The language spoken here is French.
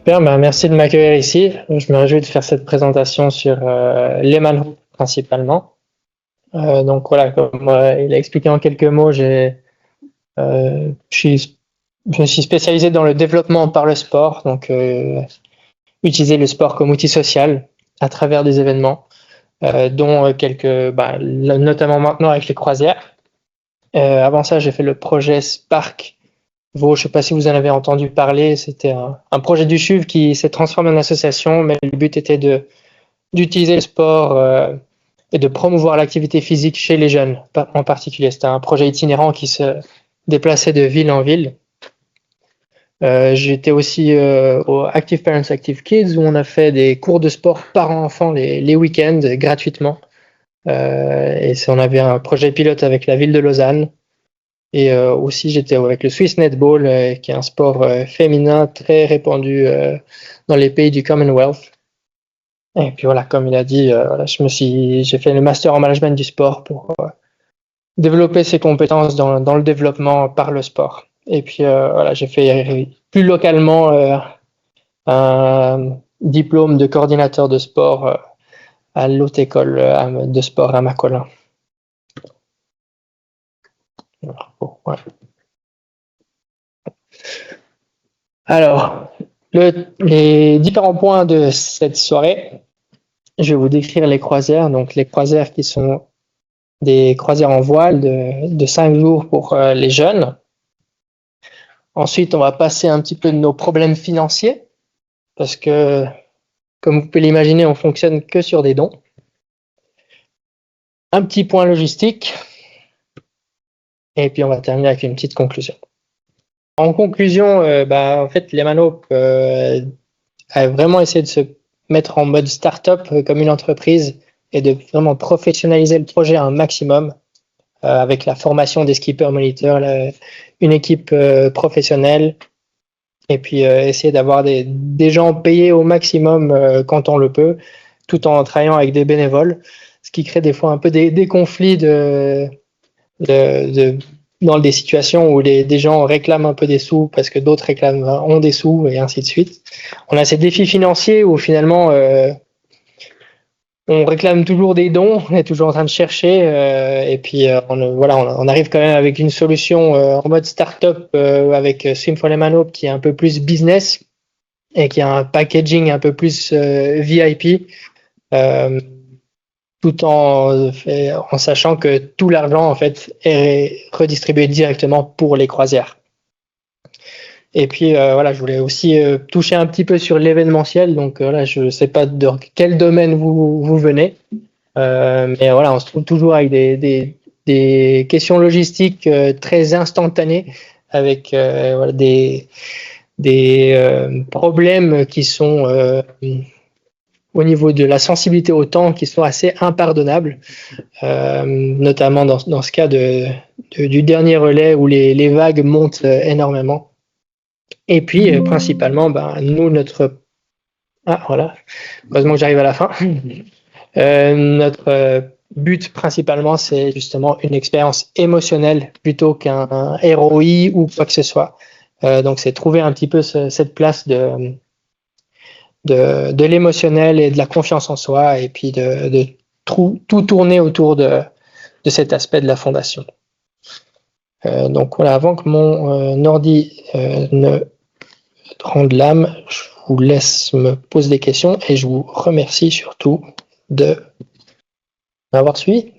Super, merci de m'accueillir ici. Je me réjouis de faire cette présentation sur Lehman Group principalement. Donc voilà, comme il a expliqué en quelques mots, je me suis spécialisé dans le développement par le sport, donc utiliser le sport comme outil social à travers des événements, dont notamment maintenant avec les croisières. Avant ça, j'ai fait le projet Spark Vaud, je ne sais pas si vous en avez entendu parler, c'était un projet du CHUV qui s'est transformé en association, mais le but était d'utiliser le sport et de promouvoir l'activité physique chez les jeunes en particulier. C'était un projet itinérant qui se déplaçait de ville en ville. J'étais aussi au Active Parents, Active Kids, où on a fait des cours de sport parents-enfants les week-ends gratuitement. On avait un projet pilote avec la ville de Lausanne. Et aussi, j'étais avec le Swiss Netball, qui est un sport féminin très répandu dans les pays du Commonwealth. Et puis voilà, comme il a dit, j'ai fait le master en management du sport pour développer ses compétences dans le développement par le sport. Et puis voilà, j'ai fait plus localement un diplôme de coordinateur de sport à l'autre école de sport à Macolin. Ouais. Alors, les différents points de cette soirée, je vais vous décrire les croisières. Donc, les croisières qui sont des croisières en voile de 5 jours pour les jeunes. Ensuite, on va passer un petit peu de nos problèmes financiers parce que, comme vous pouvez l'imaginer, on fonctionne que sur des dons. Un petit point logistique. Et puis, on va terminer avec une petite conclusion. En conclusion, en fait, Lehman Group a vraiment essayé de se mettre en mode start-up comme une entreprise et de vraiment professionnaliser le projet à un maximum avec la formation des skippers moniteurs, une équipe professionnelle et puis essayer d'avoir des gens payés au maximum quand on le peut, tout en travaillant avec des bénévoles, ce qui crée des fois un peu des conflits dans des situations où des gens réclament un peu des sous parce que d'autres ont des sous et ainsi de suite. On a ces défis financiers où finalement on réclame toujours des dons, on est toujours en train de chercher et puis on arrive quand même avec une solution en mode start-up avec Swim for Lehman Group qui est un peu plus business et qui a un packaging un peu plus VIP. Tout en sachant que tout l'argent en fait est redistribué directement pour les croisières. Et puis je voulais aussi toucher un petit peu sur l'événementiel. Donc je ne sais pas de quel domaine vous venez, mais voilà, on se trouve toujours avec des questions logistiques très instantanées, avec des problèmes qui sont au niveau de la sensibilité au temps qui sont assez impardonnables, notamment dans ce cas du dernier relais où les vagues montent énormément. Et puis, principalement, heureusement que j'arrive à la fin. Notre but, principalement, c'est justement une expérience émotionnelle plutôt qu'un ROI ou quoi que ce soit. Donc, c'est trouver un petit peu cette place de l'émotionnel et de la confiance en soi, et puis de tout tourner autour de cet aspect de la fondation. Donc voilà, avant que mon ordi ne rende l'âme, je vous laisse me poser des questions et je vous remercie surtout de m'avoir suivi.